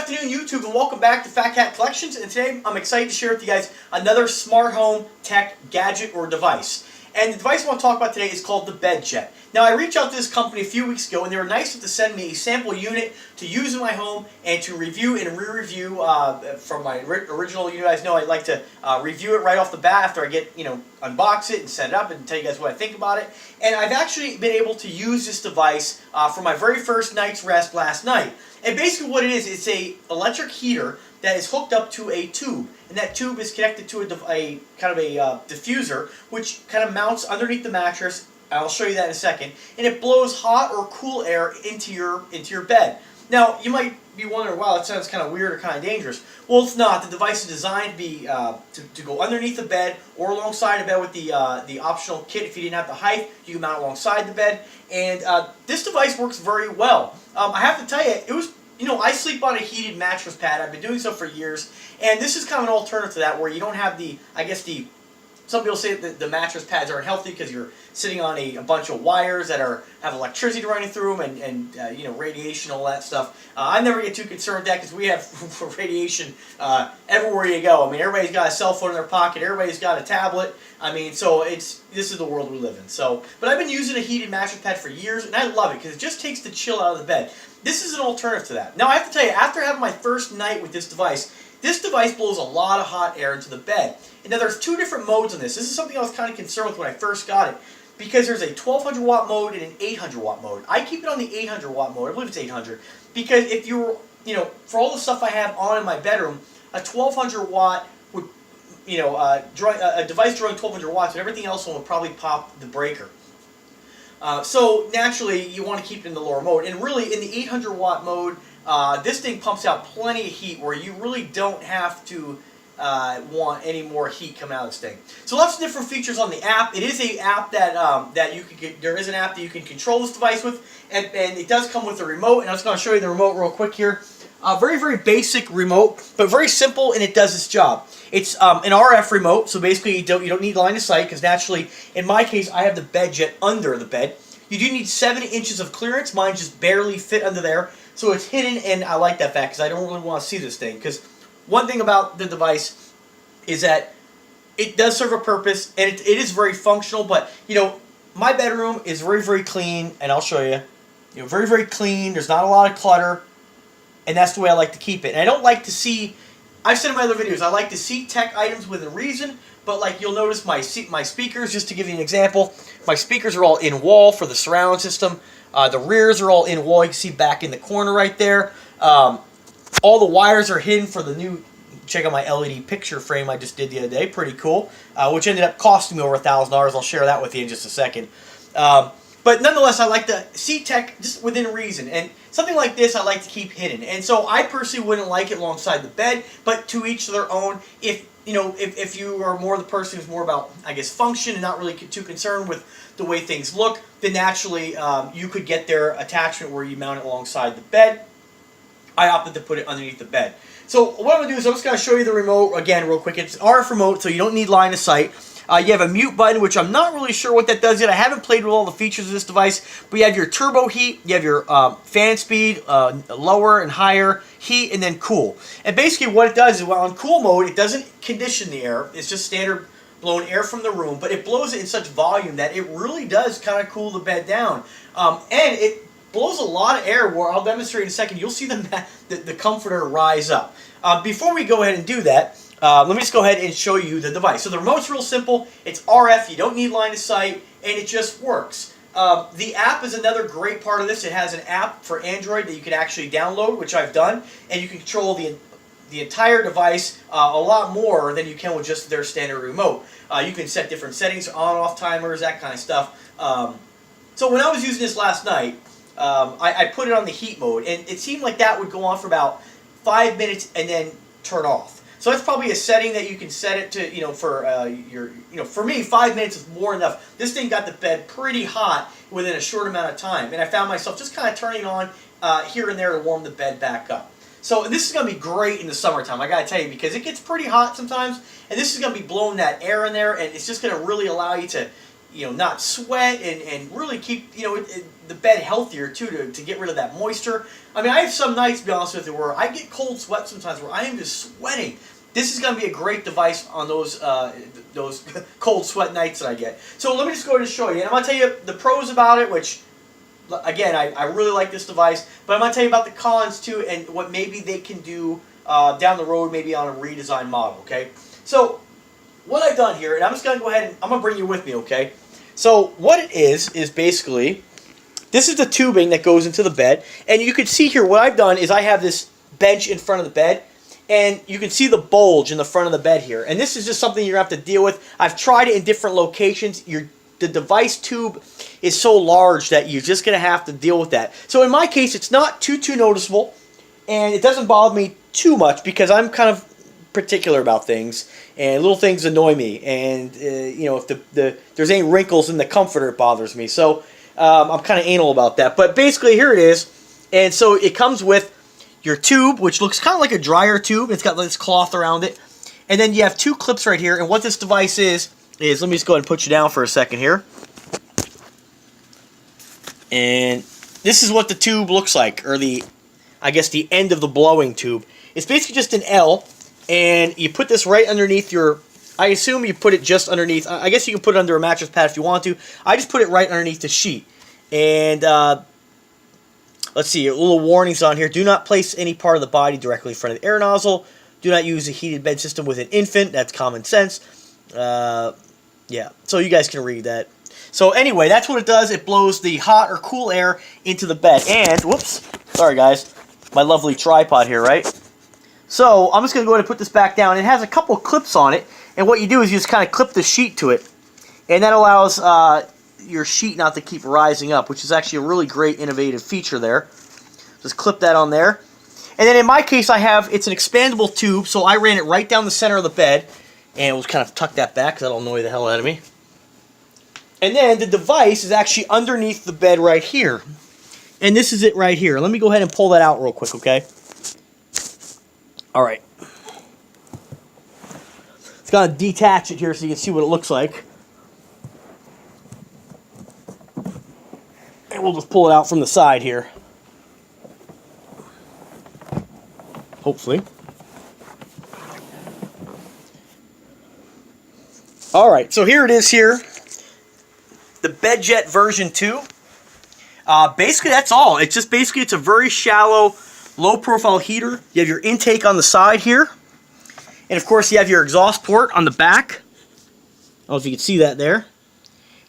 afternoon, YouTube, and welcome back to Fat Cat Collections. And today I'm excited to share with you guys another smart home tech gadget or device. And the device I want to talk about today is called the Bedjet. Now, I reached out to this company a few weeks ago, and they were nice enough to send me a sample unit to use in my home and to review and re-review from my original. You guys know I like to review it right off the bat after I get, unbox it and set it up and tell you guys what I think about it. And I've actually been able to use this device for my very first night's rest last night. And basically what it is, it's a electric heater that is hooked up to a tube, and that tube is connected to a kind of a diffuser, which kind of mounts underneath the mattress. I'll show you that in a second, and it blows hot or cool air into your bed. Now, you might be wondering, wow, that sounds kind of weird or kind of dangerous. Well, it's not. The device is designed to be to go underneath the bed or alongside the bed with the optional kit. If you didn't have the height, you can mount it alongside the bed, and this device works very well. I have to tell you, it was. I sleep on a heated mattress pad. I've been doing so for years, and this is kind of an alternative to that, where you don't have some people say that the mattress pads aren't healthy because you're sitting on a bunch of wires that have electricity running through them and radiation, all that stuff. I never get too concerned with that because we have radiation everywhere you go. I mean, everybody's got a cell phone in their pocket. Everybody's got a tablet. I mean, so this is the world we live in. But I've been using a heated mattress pad for years, and I love it because it just takes the chill out of the bed. This is an alternative to that. Now, I have to tell you, after having my first night with this device blows a lot of hot air into the bed. And now there's two different modes on this. This is something I was kind of concerned with when I first got it, because there's a 1200 watt mode and an 800 watt mode. I keep it on the 800 watt mode. I believe it's 800, because if you're, for all the stuff I have on in my bedroom, a 1200 watt would, a device drawing 1200 watts, and everything else would probably pop the breaker. So naturally, you want to keep it in the lower mode. And really, in the 800 watt mode, this thing pumps out plenty of heat where you really don't have to want any more heat coming out of this thing. So lots of different features on the app. It is an app that you can get. There is an app that you can control this device with, and it does come with a remote. And I'm just going to show you the remote real quick here. Very, very basic remote, but very simple, and it does its job. It's an RF remote, so basically you don't need line of sight, because naturally, in my case, I have the Bedjet under the bed. You do need 7 inches of clearance. Mine just barely fit under there, so it's hidden, and I like that fact because I don't really want to see this thing. Because one thing about the device is that it does serve a purpose, and it is very functional. But my bedroom is very, very clean, and I'll show you. Very, very clean. There's not a lot of clutter. And that's the way I like to keep it. And I don't like to see, I've said in my other videos, I like to see tech items with a reason, but like you'll notice my speakers, just to give you an example, my speakers are all in wall for the surround system. The rears are all in wall. You can see back in the corner right there. All the wires are hidden for the new, check out my LED picture frame I just did the other day. Pretty cool. Which ended up costing me over $1,000. I'll share that with you in just a second. But nonetheless, I like to see tech just within reason. And something like this I like to keep hidden. And so I personally wouldn't like it alongside the bed, but to each their own. If you are more the person who's more about, I guess, function and not really too concerned with the way things look, then naturally you could get their attachment where you mount it alongside the bed. I opted to put it underneath the bed. So what I'm going to do is I'm just going to show you the remote again real quick. It's an RF remote, so you don't need line of sight. You have a mute button, which I'm not really sure what that does yet. I haven't played with all the features of this device, but you have your turbo heat, you have your fan speed, lower and higher, heat, and then cool. And basically what it does is, on cool mode, it doesn't condition the air. It's just standard blown air from the room, but it blows it in such volume that it really does kind of cool the bed down. And it blows a lot of air, where I'll demonstrate in a second. You'll see the comforter rise up. Before we go ahead and do that, let me just go ahead and show you the device. So the remote's real simple. It's RF. You don't need line of sight, and it just works. The app is another great part of this. It has an app for Android that you can actually download, which I've done, and you can control the entire device a lot more than you can with just their standard remote. You can set different settings, on-off timers, that kind of stuff. So when I was using this last night, I put it on the heat mode, and it seemed like that would go on for about 5 minutes and then turn off. So that's probably a setting that you can set it to, for me, 5 minutes is more than enough. This thing got the bed pretty hot within a short amount of time, and I found myself just kind of turning it on here and there to warm the bed back up. So this is going to be great in the summertime, I got to tell you, because it gets pretty hot sometimes, and this is going to be blowing that air in there, and it's just going to really allow you to, not sweat and really keep, the bed healthier too, to get rid of that moisture. I mean, I have some nights, to be honest with you, where I get cold sweat sometimes, where I am just sweating. This is going to be a great device on those cold sweat nights that I get. So let me just go ahead and show you. And I'm going to tell you the pros about it, which, again, I really like this device. But I'm going to tell you about the cons too, and what maybe they can do down the road, maybe on a redesigned model, okay? So what I've done here, and I'm just going to go ahead and I'm going to bring you with me, okay? So what it is basically, this is the tubing that goes into the bed. And you can see here, what I've done is I have this bench in front of the bed. And you can see the bulge in the front of the bed here. And this is just something you're going to have to deal with. I've tried it in different locations. The device tube is so large that you're just going to have to deal with that. So in my case, it's not too noticeable. And it doesn't bother me too much because I'm kind of particular about things. And little things annoy me. And, you know, if there's any wrinkles in the comforter, it bothers me. So I'm kind of anal about that. But basically, here it is. And so it comes with your tube, which looks kind of like a dryer tube. It's got this cloth around it. And then you have two clips right here. And what this device is, let me just go ahead and put you down for a second here. And this is what the tube looks like, or I guess the end of the blowing tube. It's basically just an L, and you put this right underneath your, I assume you put it just underneath, I guess you can put it under a mattress pad if you want to. I just put it right underneath the sheet. And, let's see, little warnings on here. Do not place any part of the body directly in front of the air nozzle. Do not use a heated bed system with an infant. That's common sense. Yeah, so you guys can read that. So anyway, that's what it does. It blows the hot or cool air into the bed. And, whoops, sorry guys, my lovely tripod here, right? So I'm just going to go ahead and put this back down. It has a couple clips on it. And what you do is you just kind of clip the sheet to it. And that allows your sheet not to keep rising up, which is actually a really great innovative feature there. Just clip that on there. And then in my case, it's an expandable tube, so I ran it right down the center of the bed, and we'll kind of tuck that back because that'll annoy the hell out of me. And then the device is actually underneath the bed right here. And this is it right here. Let me go ahead and pull that out real quick, okay? Alright. It's going to detach it here so you can see what it looks like. And we'll just pull it out from the side here. Hopefully. Alright, so here it is here. The Bedjet version 2. Basically, that's all. It's a very shallow, low-profile heater. You have your intake on the side here. And, of course, you have your exhaust port on the back. I don't know if you can see that there.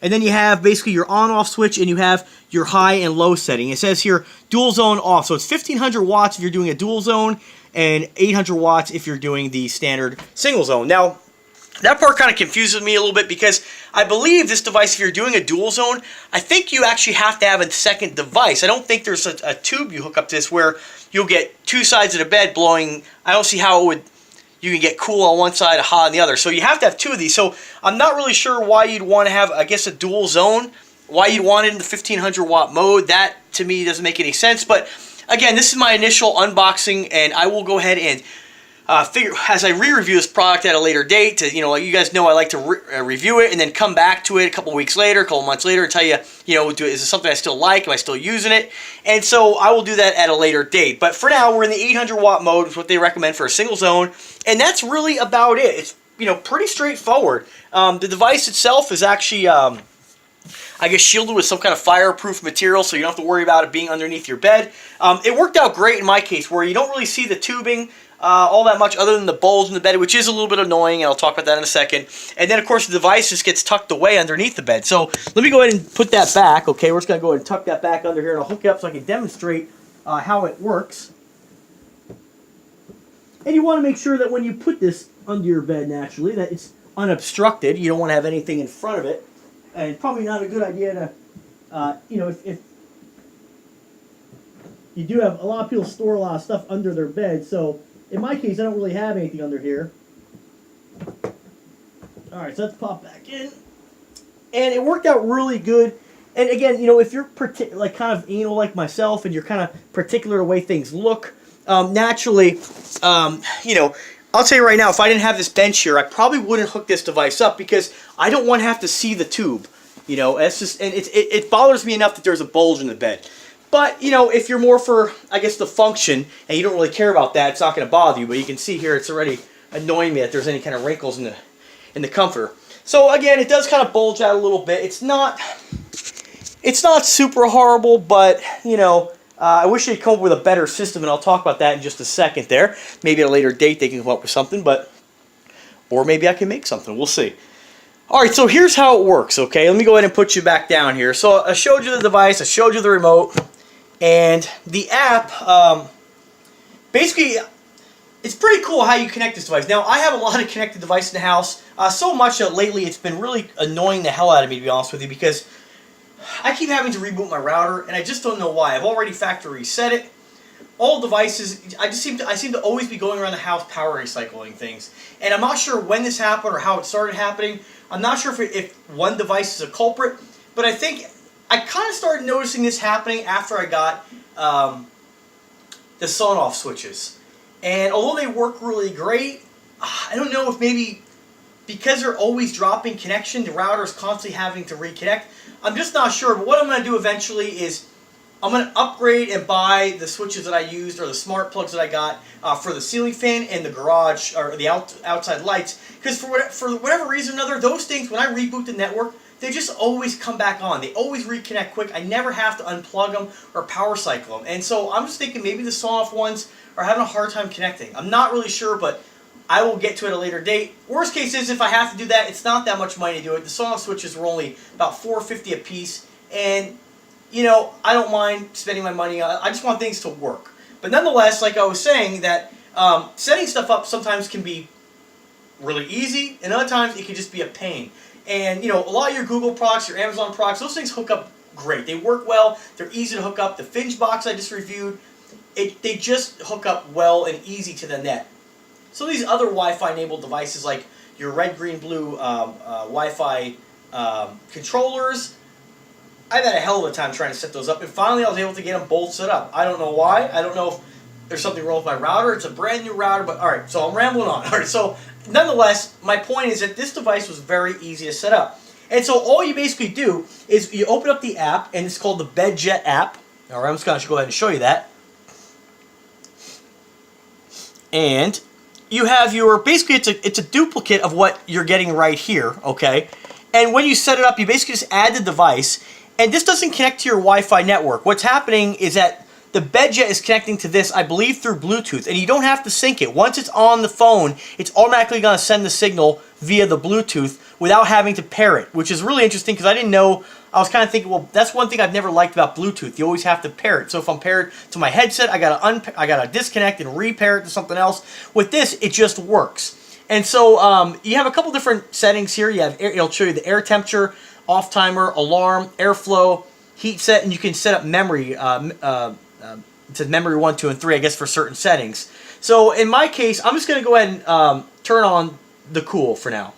And then you have basically your on-off switch, and you have your high and low setting. It says here, dual zone off. So it's 1500 watts if you're doing a dual zone, and 800 watts if you're doing the standard single zone. Now, that part kind of confuses me a little bit because I believe this device, if you're doing a dual zone, I think you actually have to have a second device. I don't think there's a tube you hook up to this where you'll get two sides of the bed blowing. I don't see how you can get cool on one side and hot on the other. So you have to have two of these. So I'm not really sure why you'd want to have, I guess, a dual zone. Why you'd want it in the 1500 watt mode. That, to me, doesn't make any sense. But, again, this is my initial unboxing, and I will go ahead and figure, as I re-review this product at a later date, like you guys know, I like to review it and then come back to it a couple weeks later, a couple months later, and tell you, is this something I still like? Am I still using it? And so I will do that at a later date. But for now, we're in the 800 watt mode, which is what they recommend for a single zone, and that's really about it. It's pretty straightforward. The device itself is actually, I guess, shielded with some kind of fireproof material, so you don't have to worry about it being underneath your bed. It worked out great in my case, where you don't really see the tubing all that much other than the bulge in the bed, which is a little bit annoying, and I'll talk about that in a second. And then, of course, the device just gets tucked away underneath the bed. So let me go ahead and put that back. Okay, we're just going to go ahead and tuck that back under here, and I'll hook it up so I can demonstrate how it works. And you want to make sure that when you put this under your bed, naturally, that it's unobstructed. You don't want to have anything in front of it. And it's probably not a good idea to, if you do have, a lot of people store a lot of stuff under their bed, so in my case, I don't really have anything under here. Alright, so let's pop back in. And it worked out really good. And again, if you're kind of anal like myself, and you're kind of particular the way things look, naturally, I'll tell you right now, if I didn't have this bench here, I probably wouldn't hook this device up because I don't want to have to see the tube. You know, it's just, and it bothers me enough that there's a bulge in the bed. But, you know, if you're more for, I guess, the function, and you don't really care about that, it's not going to bother you. But you can see here, it's already annoying me that there's any kind of wrinkles in the comforter. So again, it does kind of bulge out a little bit. It's not super horrible, but, you know, I wish they'd come up with a better system, and I'll talk about that in just a second there. Maybe at a later date they can come up with something, or maybe I can make something. We'll see. All right, so here's how it works, okay? Let me go ahead and put you back down here. So I showed you the device, I showed you the remote, and the app, basically, it's pretty cool how you connect this device. Now, I have a lot of connected devices in the house, so much that lately it's been really annoying the hell out of me, to be honest with you, because I keep having to reboot my router, and I just don't know why. I've already factory reset it. All devices, I seem to always be going around the house power recycling things, and I'm not sure when this happened or how it started happening. I'm not sure if one device is a culprit, but I think I kind of started noticing this happening after I got the on-off switches. And although they work really great, I don't know if maybe because they're always dropping connection, the router is constantly having to reconnect. I'm just not sure, but what I'm going to do eventually is I'm going to upgrade and buy the switches that I used, or the smart plugs that I got for the ceiling fan and the garage, or the outside lights. Because for whatever reason or another, those things, when I reboot the network, they just always come back on. They always reconnect quick. I never have to unplug them or power cycle them. And so I'm just thinking maybe the sawn-off ones are having a hard time connecting. I'm not really sure, but I will get to it at a later date. Worst case is, if I have to do that, it's not that much money to do it. The sawn-off switches were only about $4.50 a piece, and you know, I don't mind spending my money. I just want things to work. But nonetheless, like I was saying, that setting stuff up sometimes can be really easy, and other times it can just be a pain. And you know, a lot of your Google products, your Amazon products, those things hook up great. They work well. They're easy to hook up. The Finge box I just reviewed, they just hook up well and easy to the net. So these other Wi-Fi enabled devices, like your red, green, blue Wi-Fi controllers, I've had a hell of a time trying to set those up, and finally I was able to get them both set up. I don't know why. I don't know if there's something wrong with my router. It's a brand new router, but alright, so I'm rambling on. Alright, so nonetheless, my point is that this device was very easy to set up. And so all you basically do is you open up the app, and it's called the Bedjet app. Alright, I'm just going to go ahead and show you that. And you have your, basically it's a duplicate of what you're getting right here, okay? And when you set it up, you basically just add the device. And this doesn't connect to your Wi-Fi network. What's happening is that the Bedjet is connecting to this, I believe, through Bluetooth. And you don't have to sync it. Once it's on the phone, it's automatically going to send the signal via the Bluetooth without having to pair it, which is really interesting because I didn't know. I was kind of thinking, well, that's one thing I've never liked about Bluetooth. You always have to pair it. So if I'm paired to my headset, I gotta disconnect and repair it to something else. With this, it just works. And so you have a couple different settings here. You have it'll show you the air temperature, off timer, alarm, airflow, heat set, and you can set up memory. It says memory 1, 2, and 3, I guess, for certain settings. So in my case, I'm just going to go ahead and turn on the cool for now.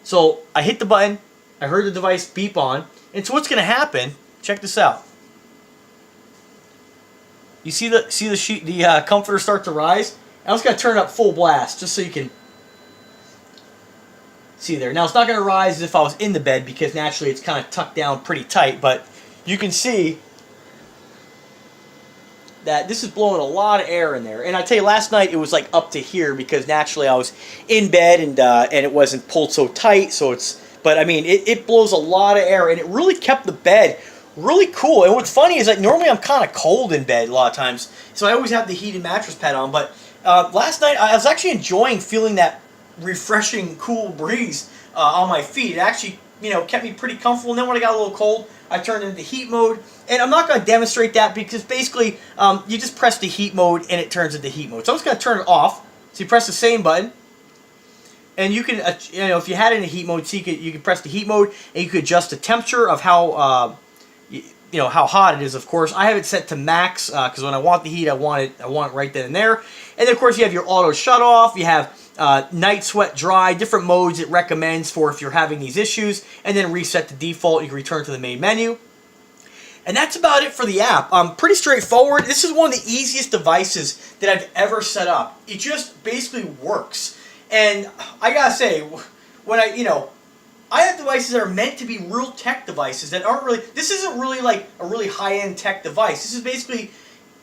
So I hit the button, I heard the device beep on, and so what's going to happen, check this out. You see the comforter start to rise? I'm just going to turn it up full blast, just so you can see there. Now, it's not going to rise as if I was in the bed, because naturally it's kind of tucked down pretty tight, but you can see that this is blowing a lot of air in there. And I tell you, last night it was like up to here, because naturally I was in bed and it wasn't pulled so tight, so it's, but I mean, it blows a lot of air, and it really kept the bed really cool. And what's funny is that normally I'm kind of cold in bed a lot of times, so I always have the heated mattress pad on, but last night I was actually enjoying feeling that refreshing, cool breeze on my feet. It actually, you know, kept me pretty comfortable. And then when I got a little cold, I turned into heat mode. And I'm not going to demonstrate that, because basically you just press the heat mode and it turns into heat mode. So I'm just going to turn it off. So you press the same button, and you can, you know, if you had it in heat mode, so you could press the heat mode, and you could adjust the temperature of how you know, how hot it is. Of course, I have it set to max, because when I want the heat, I want it right then and there. And then of course you have your auto shut off. You have night sweat dry, different modes it recommends for if you're having these issues, and then reset the default. You can return to the main menu. And that's about it for the app. Pretty straightforward. This is one of the easiest devices that I've ever set up. It just basically works. And I gotta say, when I have devices that are meant to be real tech devices that aren't really. This isn't really like a really high-end tech device. This is basically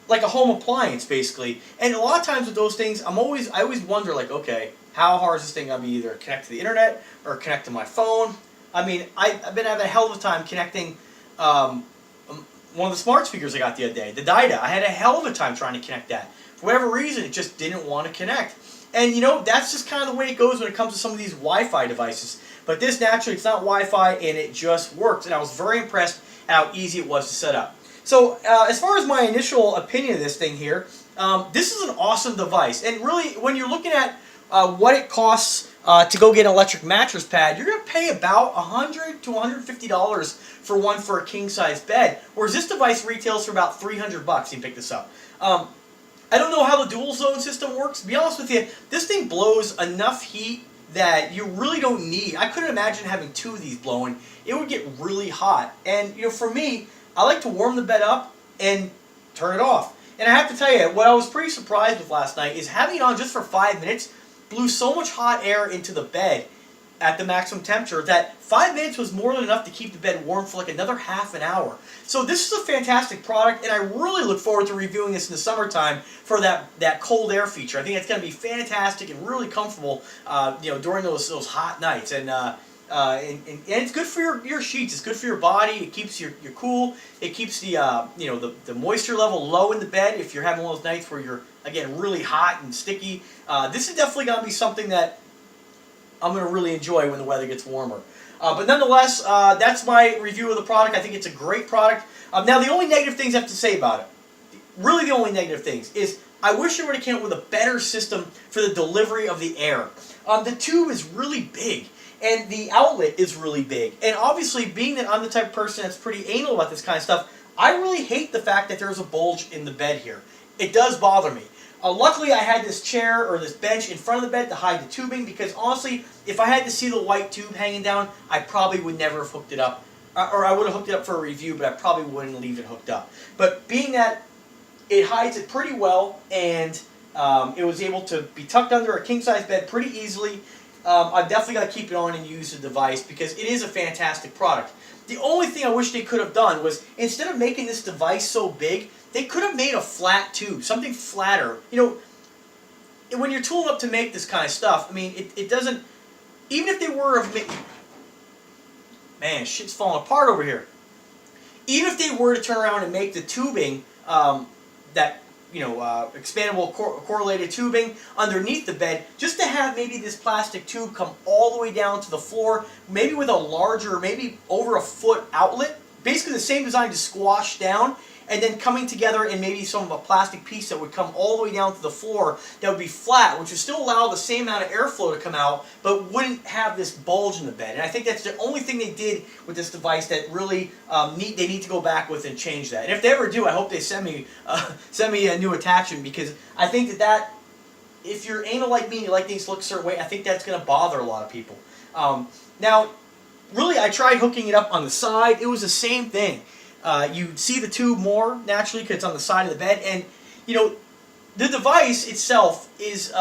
like a home appliance, basically. And a lot of times with those things, I always wonder, like, okay, how hard is this thing gonna be either connect to the internet or connect to my phone? I mean, I've been having a hell of a time connecting. One of the smart speakers I got the other day, the Dida. I had a hell of a time trying to connect that. For whatever reason, it just didn't want to connect. And you know, that's just kind of the way it goes when it comes to some of these Wi-Fi devices. But this, naturally, it's not Wi-Fi, and it just works. And I was very impressed at how easy it was to set up. So, as far as my initial opinion of this thing here, this is an awesome device. And really, when you're looking at what it costs to go get an electric mattress pad, you're going to pay about $100 to $150 for one for a king-size bed. Whereas this device retails for about $300. You can pick this up. I don't know how the dual zone system works. To be honest with you, this thing blows enough heat that you really don't need. I couldn't imagine having two of these blowing. It would get really hot. And you know, for me, I like to warm the bed up and turn it off. And I have to tell you, what I was pretty surprised with last night is having it on just for 5 minutes blew so much hot air into the bed at the maximum temperature that 5 minutes was more than enough to keep the bed warm for like another half an hour. So this is a fantastic product, and I really look forward to reviewing this in the summertime for that cold air feature. I think it's going to be fantastic and really comfortable, you know, during those hot nights. And it's good for your sheets. It's good for your body. It keeps you cool. It keeps the you know, the moisture level low in the bed if you're having one of those nights where you're, again, really hot and sticky. This is definitely going to be something that I'm going to really enjoy when the weather gets warmer. But nonetheless, that's my review of the product. I think it's a great product. Now, the only negative things I have to say about it, really the only negative things, is I wish they would have came up with a better system for the delivery of the air. The tube is really big, and the outlet is really big. And obviously, being that I'm the type of person that's pretty anal about this kind of stuff, I really hate the fact that there's a bulge in the bed here. It does bother me. Luckily, I had this chair or this bench in front of the bed to hide the tubing because, honestly, if I had to see the white tube hanging down, I probably would never have hooked it up. Or I would have hooked it up for a review, but I probably wouldn't leave it hooked up. But being that it hides it pretty well, and it was able to be tucked under a king-size bed pretty easily, I've definitely got to keep it on and use the device because it is a fantastic product. The only thing I wish they could have done was, instead of making this device so big, they could have made a flat tube, something flatter. You know, when you're tooling up to make this kind of stuff, I mean, it doesn't, even if they were, man, shit's falling apart over here. Even if they were to turn around and make the tubing, that, you know, expandable correlated tubing underneath the bed, just to have maybe this plastic tube come all the way down to the floor, maybe with a larger, maybe over a foot outlet, basically the same design to squash down, and then coming together in maybe some of a plastic piece that would come all the way down to the floor that would be flat, which would still allow the same amount of airflow to come out, but wouldn't have this bulge in the bed. And I think that's the only thing they did with this device that really they need to go back with and change that. And if they ever do, I hope they send me a new attachment, because I think that if you're anal like me and you like things to look a certain way, I think that's going to bother a lot of people. Now, really, I tried hooking it up on the side. It was the same thing. You see the tube more naturally because it's on the side of the bed, and you know, the device itself is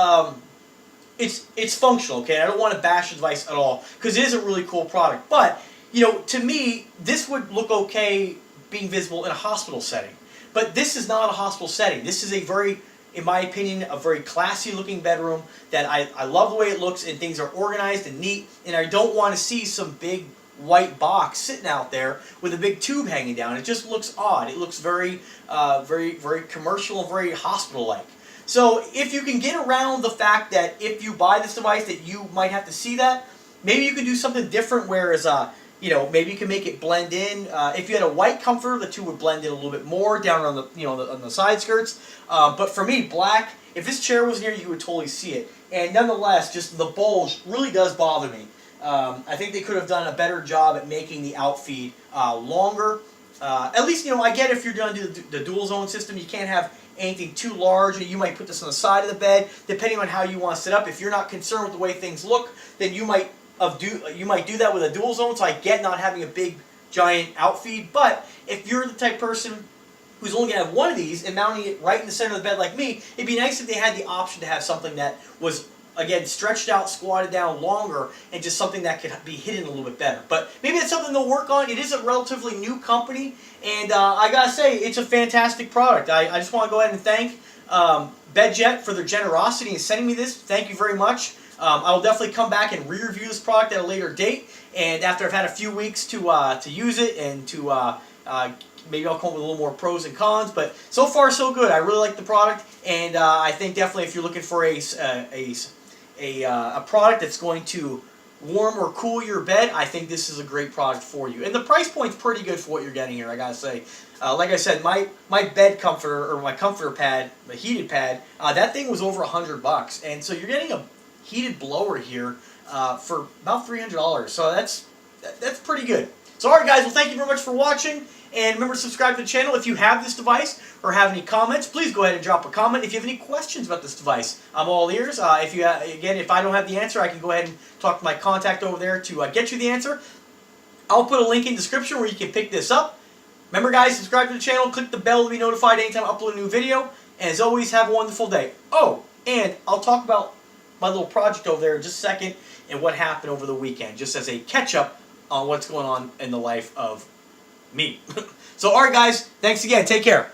it's functional. Okay, I don't want to bash the device at all because it is a really cool product. But you know, to me, this would look okay being visible in a hospital setting. But this is not a hospital setting. This is a very, in my opinion, a very classy looking bedroom that I love the way it looks, and things are organized and neat, and I don't want to see some big white box sitting out there with a big tube hanging down. It just looks odd. It looks very, very commercial and very hospital-like. So if you can get around the fact that if you buy this device that you might have to see that, maybe you can do something different. Whereas, you know, maybe you can make it blend in. If you had a white comforter, the two would blend in a little bit more down on the, you know, on the side skirts. But for me, black. If this chair was near you, you would totally see it. And nonetheless, just the bulge really does bother me. I think they could have done a better job at making the outfeed longer. At least, you know, I get if you're going to do the dual zone system, you can't have anything too large. You might put this on the side of the bed, depending on how you want to set up. If you're not concerned with the way things look, then you might do that with a dual zone. So I get not having a big, giant outfeed. But if you're the type of person who's only going to have one of these and mounting it right in the center of the bed like me, it'd be nice if they had the option to have something that was again, stretched out, squatted down longer, and just something that could be hidden a little bit better. But maybe it's something they'll work on. It is a relatively new company, and I gotta say, it's a fantastic product. I just want to go ahead and thank Bedjet for their generosity in sending me this. Thank you very much. I will definitely come back and re-review this product at a later date, and after I've had a few weeks to use it and to maybe I'll come up with a little more pros and cons, but so far so good. I really like the product, and I think definitely if you're looking for a product that's going to warm or cool your bed, I think this is a great product for you. And the price point's pretty good for what you're getting here, I gotta say. Like I said, my bed comforter, or my comforter pad, the heated pad, that thing was over $100, and so you're getting a heated blower here for about $300. So that's pretty good. So alright guys, well thank you very much for watching. And remember to subscribe to the channel. If you have this device or have any comments, please go ahead and drop a comment. If you have any questions about this device, I'm all ears. If I don't have the answer, I can go ahead and talk to my contact over there to get you the answer. I'll put a link in the description where you can pick this up. Remember guys, subscribe to the channel, click the bell to be notified anytime I upload a new video. And as always, have a wonderful day. Oh, and I'll talk about my little project over there in just a second and what happened over the weekend, just as a catch-up on what's going on in the life of me. So, alright guys, thanks again. Take care.